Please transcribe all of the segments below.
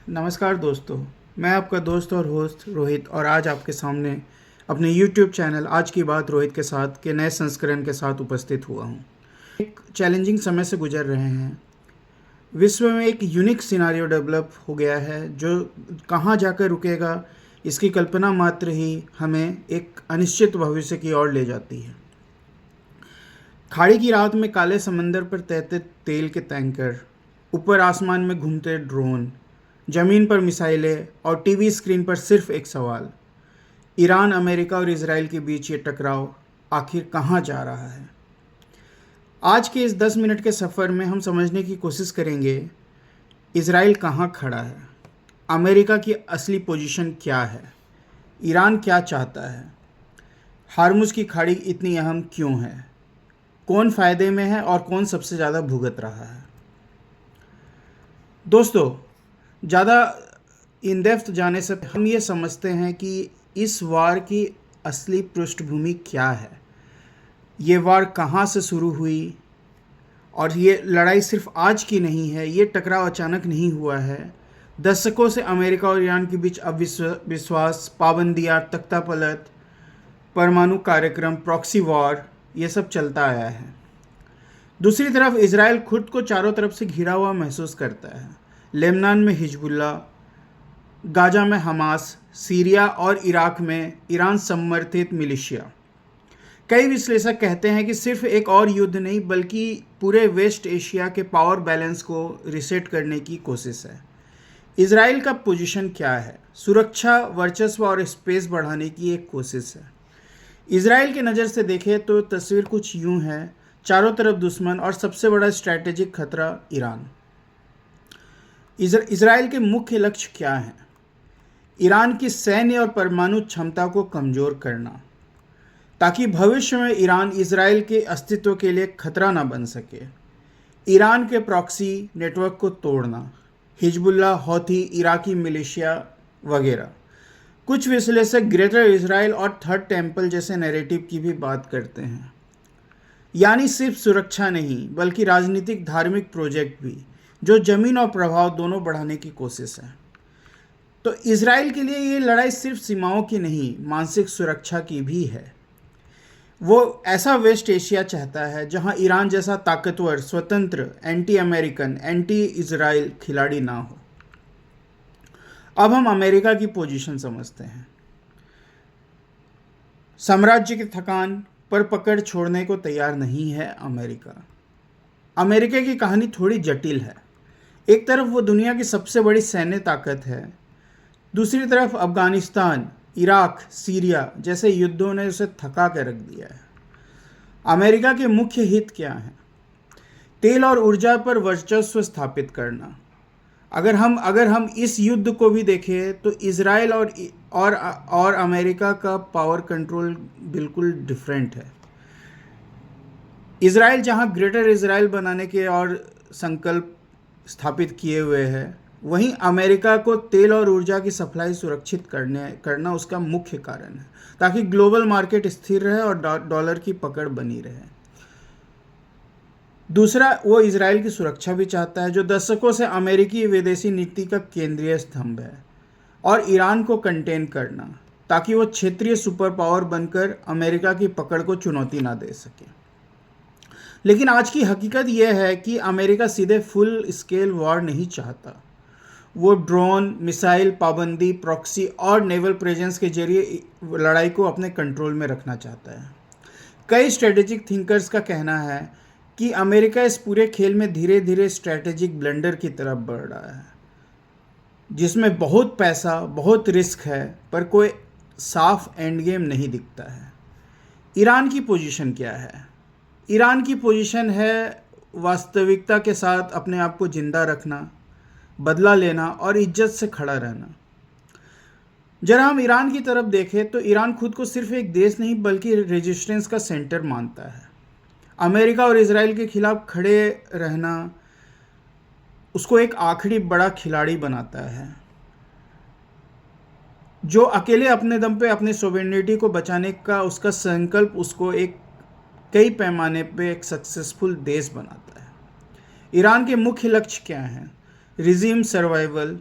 नमस्कार दोस्तों, मैं आपका दोस्त और होस्ट रोहित और आज आपके सामने अपने YouTube चैनल आज की बात रोहित के साथ के नए संस्करण के साथ उपस्थित हुआ हूँ। एक चैलेंजिंग समय से गुजर रहे हैं। विश्व में एक यूनिक सिनारियो डेवलप हो गया है जो कहाँ जाकर रुकेगा, इसकी कल्पना मात्र ही हमें एक अनिश्चित भविष्य की ओर ले जाती है। खाड़ी की रात में काले समंदर पर तैरते तेल के टैंकर, ऊपर आसमान में घूमते ड्रोन, जमीन पर मिसाइलें और टीवी स्क्रीन पर सिर्फ एक सवाल, ईरान, अमेरिका और इजराइल के बीच ये टकराव आखिर कहाँ जा रहा है। आज के इस 10 मिनट के सफ़र में हम समझने की कोशिश करेंगे इजराइल कहाँ खड़ा है, अमेरिका की असली पोजीशन क्या है, ईरान क्या चाहता है, हार्मुज की खाड़ी इतनी अहम क्यों है, कौन फ़ायदे में है और कौन सबसे ज़्यादा भुगत रहा है। दोस्तों, ज़्यादा इन डेप्थ जाने से हम ये समझते हैं कि इस वार की असली पृष्ठभूमि क्या है, ये वार कहाँ से शुरू हुई और ये लड़ाई सिर्फ आज की नहीं है, ये टकराव अचानक नहीं हुआ है। दशकों से अमेरिका और ईरान के बीच अविश्वास, पाबंदियाँ, तख्तापलट, परमाणु कार्यक्रम, प्रॉक्सी वॉर, ये सब चलता आया है। दूसरी तरफ इजराइल खुद को चारों तरफ से घिरा हुआ महसूस करता है। लेबनान में हिजबुल्ला, गाजा में हमास, सीरिया और इराक में ईरान समर्थित मिलिशिया। कई विश्लेषक कहते हैं कि सिर्फ एक और युद्ध नहीं बल्कि पूरे वेस्ट एशिया के पावर बैलेंस को रिसेट करने की कोशिश है। इजराइल का पोजीशन क्या है? सुरक्षा, वर्चस्व और स्पेस बढ़ाने की एक कोशिश है। इजराइल के नज़र से देखें तो तस्वीर कुछ यूं है, चारों तरफ दुश्मन और सबसे बड़ा स्ट्रैटेजिक खतरा ईरान। इजराइल के मुख्य लक्ष्य क्या हैं? ईरान की सैन्य और परमाणु क्षमता को कमज़ोर करना ताकि भविष्य में ईरान इजराइल के अस्तित्व के लिए खतरा न बन सके। ईरान के प्रॉक्सी नेटवर्क को तोड़ना, हिजबुल्ला, हौथी, इराकी मिलिशिया वगैरह। कुछ विश्लेषक ग्रेटर इजराइल और थर्ड टेम्पल जैसे नैरेटिव की भी बात करते हैं, यानी सिर्फ सुरक्षा नहीं बल्कि राजनीतिक धार्मिक प्रोजेक्ट भी, जो जमीन और प्रभाव दोनों बढ़ाने की कोशिश है। तो इजराइल के लिए ये लड़ाई सिर्फ सीमाओं की नहीं, मानसिक सुरक्षा की भी है। वो ऐसा वेस्ट एशिया चाहता है जहां ईरान जैसा ताकतवर, स्वतंत्र, एंटी अमेरिकन, एंटी इजराइल खिलाड़ी ना हो। अब हम अमेरिका की पोजीशन समझते हैं। साम्राज्य की थकान पर पकड़ छोड़ने को तैयार नहीं है अमेरिका। अमेरिका की कहानी थोड़ी जटिल है। एक तरफ वो दुनिया की सबसे बड़ी सैन्य ताकत है, दूसरी तरफ अफगानिस्तान, इराक, सीरिया जैसे युद्धों ने उसे थका कर रख दिया है। अमेरिका के मुख्य हित क्या हैं? तेल और ऊर्जा पर वर्चस्व स्थापित करना। अगर हम इस युद्ध को भी देखें तो इजराइल और अमेरिका का पावर कंट्रोल बिल्कुल डिफरेंट है। इजराइल जहां ग्रेटर इजराइल बनाने के और संकल्प स्थापित किए हुए है, वहीं अमेरिका को तेल और ऊर्जा की सप्लाई सुरक्षित करना उसका मुख्य कारण है, ताकि ग्लोबल मार्केट स्थिर रहे और डॉलर की पकड़ बनी रहे। दूसरा, वो इजराइल की सुरक्षा भी चाहता है, जो दशकों से अमेरिकी विदेशी नीति का केंद्रीय स्तंभ है, और ईरान को कंटेन करना ताकि वो क्षेत्रीय सुपर पावर बनकर अमेरिका की पकड़ को चुनौती ना दे सके। लेकिन आज की हकीकत यह है कि अमेरिका सीधे फुल स्केल वॉर नहीं चाहता। वो ड्रोन, मिसाइल, पाबंदी, प्रॉक्सी और नेवल प्रेजेंस के जरिए लड़ाई को अपने कंट्रोल में रखना चाहता है। कई स्ट्रेटेजिक थिंकर्स का कहना है कि अमेरिका इस पूरे खेल में धीरे धीरे स्ट्रेटेजिक ब्लंडर की तरफ बढ़ रहा है, जिसमें बहुत पैसा, बहुत रिस्क है, पर कोई साफ एंड गेम नहीं दिखता है। ईरान की पोजीशन क्या है? ईरान की पोजीशन है वास्तविकता के साथ अपने आप को जिंदा रखना, बदला लेना और इज्जत से खड़ा रहना। जरा हम ईरान की तरफ देखें तो ईरान खुद को सिर्फ एक देश नहीं बल्कि रेजिस्टेंस का सेंटर मानता है। अमेरिका और इजराइल के खिलाफ खड़े रहना उसको एक आखिरी बड़ा खिलाड़ी बनाता है, जो अकेले अपने दम पे अपने सोवेरेनिटी को बचाने का उसका संकल्प उसको एक कई पैमाने पे एक सक्सेसफुल देश बनाता है। ईरान के मुख्य लक्ष्य क्या हैं? रिजीम सर्वाइवल,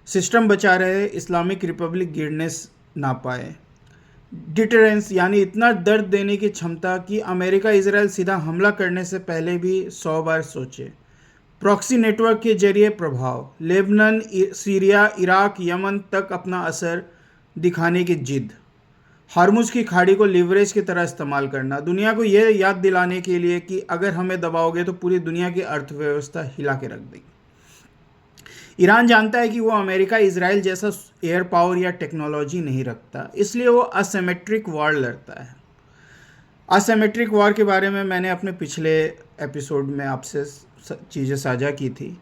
सिस्टम बचा रहे, इस्लामिक रिपब्लिक गिरने ना पाए। डिटरेंस यानी इतना दर्द देने की क्षमता कि अमेरिका इजराइल सीधा हमला करने से पहले भी 100 बार सोचे। प्रॉक्सी नेटवर्क के जरिए प्रभाव, लेबनान, सीरिया, इराक, यमन तक अपना असर दिखाने की जिद। हार्मुज की खाड़ी को लिवरेज की तरह इस्तेमाल करना, दुनिया को यह याद दिलाने के लिए कि अगर हमें दबाओगे तो पूरी दुनिया की अर्थव्यवस्था हिला के रख देगी। ईरान जानता है कि वो अमेरिका इजराइल जैसा एयर पावर या टेक्नोलॉजी नहीं रखता, इसलिए वो असिमेट्रिक वॉर लड़ता है। असिमेट्रिक वॉर के बारे में मैंने अपने पिछले एपिसोड में आपसे चीज़ें साझा की थी।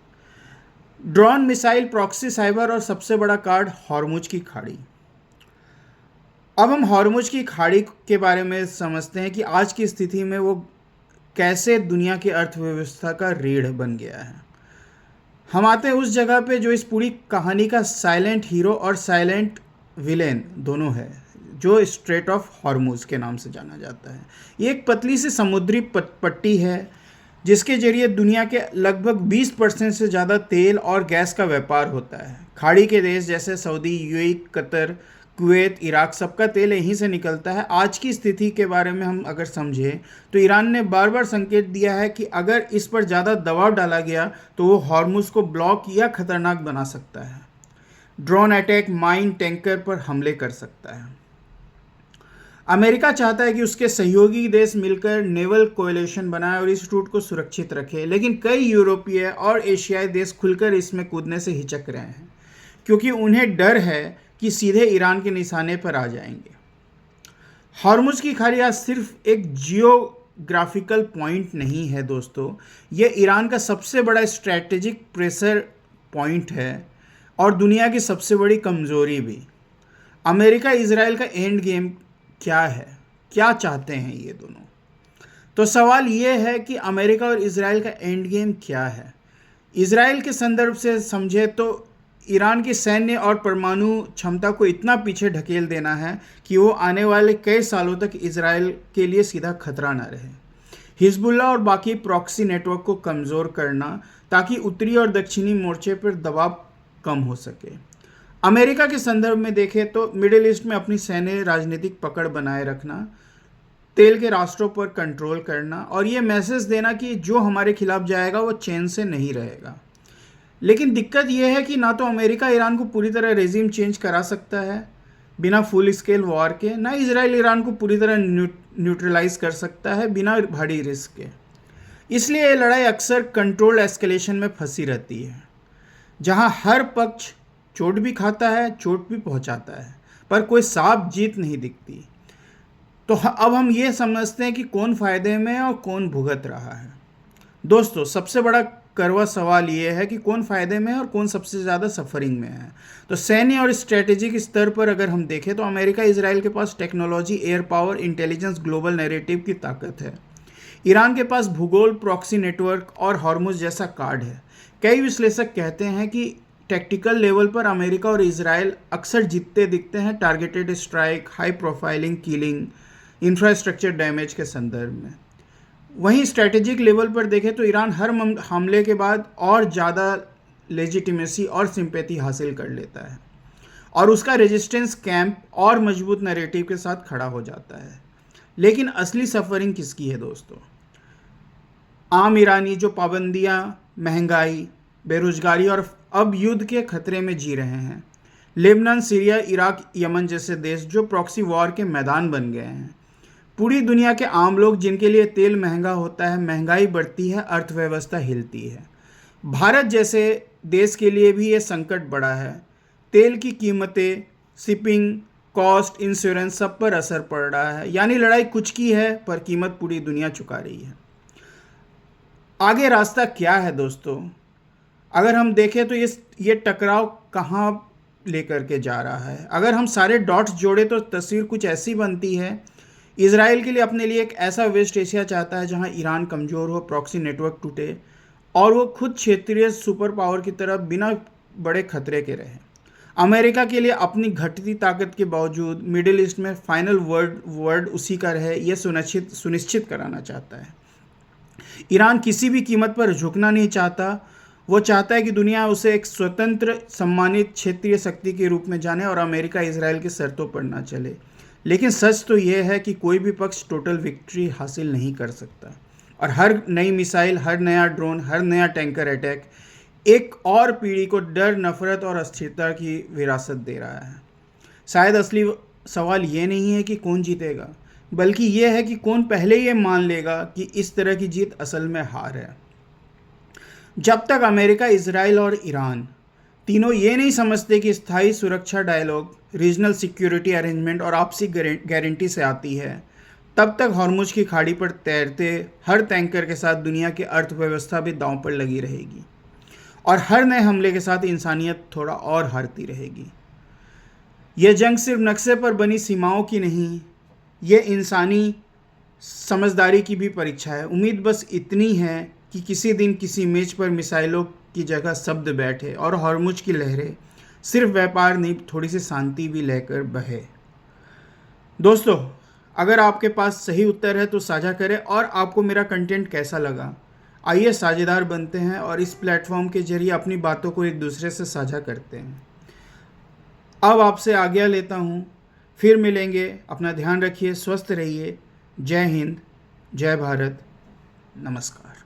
ड्रोन, मिसाइल, प्रॉक्सी, साइबर और सबसे बड़ा कार्ड हॉर्मुज की खाड़ी। अब हम हॉर्मुज की खाड़ी के बारे में समझते हैं कि आज की स्थिति में वो कैसे दुनिया की अर्थव्यवस्था का रीढ़ बन गया है। हम आते हैं उस जगह पे जो इस पूरी कहानी का साइलेंट हीरो और साइलेंट विलेन दोनों है, जो स्ट्रेट ऑफ हॉर्मुज के नाम से जाना जाता है। ये एक पतली सी समुद्री पट्टी है जिसके जरिए दुनिया के लगभग 20% से ज़्यादा तेल और गैस का व्यापार होता है। खाड़ी के देश जैसे Saudi, UAE, Qatar, Kuwait, Iraq, सबका तेल यहीं से निकलता है। आज की स्थिति के बारे में हम अगर समझें तो ईरान ने बार बार संकेत दिया है कि अगर इस पर ज़्यादा दबाव डाला गया तो वो हॉर्मुज को ब्लॉक या खतरनाक बना सकता है। ड्रोन अटैक, माइन, टैंकर पर हमले कर सकता है। अमेरिका चाहता है कि उसके सहयोगी देश मिलकर नेवल कोएलिशन बनाए और इस रूट को सुरक्षित रखे, लेकिन कई यूरोपीय और एशियाई देश खुलकर इसमें कूदने से हिचक रहे हैं क्योंकि उन्हें डर है कि सीधे ईरान के निशाने पर आ जाएंगे। हॉर्मुज की खाड़ी आज सिर्फ एक जियोग्राफिकल पॉइंट नहीं है दोस्तों, ये ईरान का सबसे बड़ा स्ट्रैटेजिक प्रेशर पॉइंट है और दुनिया की सबसे बड़ी कमजोरी भी। अमेरिका इजराइल का एंड गेम क्या है, क्या चाहते हैं ये दोनों? तो सवाल ये है कि अमेरिका और इजराइल का एंड गेम क्या है। इजराइल के संदर्भ से समझे तो ईरान की सैन्य और परमाणु क्षमता को इतना पीछे ढकेल देना है कि वो आने वाले कई सालों तक इजराइल के लिए सीधा खतरा ना रहे। हिजबुल्ला और बाकी प्रॉक्सी नेटवर्क को कमज़ोर करना ताकि उत्तरी और दक्षिणी मोर्चे पर दबाव कम हो सके। अमेरिका के संदर्भ में देखें तो मिडिल ईस्ट में अपनी सैन्य राजनीतिक पकड़ बनाए रखना, तेल के रास्त्रों पर कंट्रोल करना और ये मैसेज देना कि जो हमारे खिलाफ जाएगा वो चैन से नहीं रहेगा। लेकिन दिक्कत यह है कि ना तो अमेरिका ईरान को पूरी तरह रेजिम चेंज करा सकता है बिना फुल स्केल वॉर के, ना इजराइल ईरान को पूरी तरह न्यूट्रलाइज कर सकता है बिना भारी रिस्क के। इसलिए ये लड़ाई अक्सर कंट्रोल एस्केलेशन में फंसी रहती है, जहां हर पक्ष चोट भी खाता है, चोट भी पहुंचाता है, पर कोई साफ जीत नहीं दिखती। तो अब हम ये समझते हैं कि कौन फायदे में है और कौन भुगत रहा है। दोस्तों, सबसे बड़ा करवा सवाल ये है कि कौन फायदे में है और कौन सबसे ज़्यादा सफरिंग में है। तो सैन्य और स्ट्रेटेजिक स्तर पर अगर हम देखें तो अमेरिका इजराइल के पास technology, air power, intelligence, global narrative की ताकत है। ईरान के पास भूगोल, प्रॉक्सी नेटवर्क और हॉर्मुज जैसा कार्ड है। कई विश्लेषक कहते हैं कि टैक्टिकल लेवल पर अमेरिका और इजराइल अक्सर जीतते दिखते हैं targeted strike, high profiling, killing, infrastructure damage के संदर्भ में। वहीं स्ट्रैटेजिक लेवल पर देखें तो ईरान हर हमले के बाद और ज़्यादा लेजिटिमेसी और सिंपैथी हासिल कर लेता है और उसका रेजिस्टेंस कैंप और मजबूत नैरेटिव के साथ खड़ा हो जाता है। लेकिन असली सफरिंग किसकी है दोस्तों? आम ईरानी जो पाबंदियां, महंगाई, बेरोजगारी और अब युद्ध के खतरे में जी रहे हैं। लेबनान, सीरिया, इराक, यमन जैसे देश जो प्रॉक्सी वॉर के मैदान बन गए हैं। पूरी दुनिया के आम लोग जिनके लिए तेल महंगा होता है, महंगाई बढ़ती है, अर्थव्यवस्था हिलती है। भारत जैसे देश के लिए भी ये संकट बड़ा है। तेल की कीमतें, शिपिंग कॉस्ट, इंश्योरेंस सब पर असर पड़ रहा है। यानी लड़ाई कुछ की है पर कीमत पूरी दुनिया चुका रही है। आगे रास्ता क्या है दोस्तों? अगर हम देखें तो ये टकराव कहाँ लेकर के जा रहा है? अगर हम सारे डॉट्स जोड़े तो तस्वीर कुछ ऐसी बनती है। इजराइल के लिए अपने लिए एक ऐसा वेस्ट एशिया चाहता है जहां ईरान कमज़ोर हो, प्रॉक्सी नेटवर्क टूटे और वो खुद क्षेत्रीय सुपर पावर की तरह बिना बड़े खतरे के रहे। अमेरिका के लिए अपनी घटती ताकत के बावजूद मिडिल ईस्ट में फाइनल वर्ड उसी का रहे, यह सुनिश्चित कराना चाहता है। ईरान किसी भी कीमत पर झुकना नहीं चाहता। वो चाहता है कि दुनिया उसे एक स्वतंत्र सम्मानित क्षेत्रीय शक्ति के रूप में जाने और अमेरिका इजराइल की शर्तों पर ना चले। लेकिन सच तो यह है कि कोई भी पक्ष टोटल विक्ट्री हासिल नहीं कर सकता, और हर नई मिसाइल, हर नया ड्रोन, हर नया टैंकर अटैक एक और पीढ़ी को डर, नफरत और अस्थिरता की विरासत दे रहा है। शायद असली सवाल ये नहीं है कि कौन जीतेगा, बल्कि यह है कि कौन पहले ये मान लेगा कि इस तरह की जीत असल में हार है। जब तक अमेरिका, इजराइल और ईरान तीनों ये नहीं समझते कि स्थायी सुरक्षा डायलॉग, रीजनल सिक्योरिटी अरेंजमेंट और आपसी गारंटी से आती है, तब तक हॉर्मुज की खाड़ी पर तैरते हर टैंकर के साथ दुनिया की अर्थव्यवस्था भी दांव पर लगी रहेगी, और हर नए हमले के साथ इंसानियत थोड़ा और हारती रहेगी। यह जंग सिर्फ नक्शे पर बनी सीमाओं की नहीं, ये इंसानी समझदारी की भी परीक्षा है। उम्मीद बस इतनी है कि किसी दिन किसी मेज पर मिसाइलों की जगह शब्द बैठे और हॉर्मुज की लहरें सिर्फ व्यापार नहीं, थोड़ी सी शांति भी लेकर बहे। दोस्तों, अगर आपके पास सही उत्तर है तो साझा करें, और आपको मेरा कंटेंट कैसा लगा, आइए साझेदार बनते हैं और इस प्लेटफॉर्म के जरिए अपनी बातों को एक दूसरे से साझा करते हैं। अब आपसे आज्ञा लेता हूँ, फिर मिलेंगे। अपना ध्यान रखिए, स्वस्थ रहिए। जय हिंद, जय भारत, नमस्कार।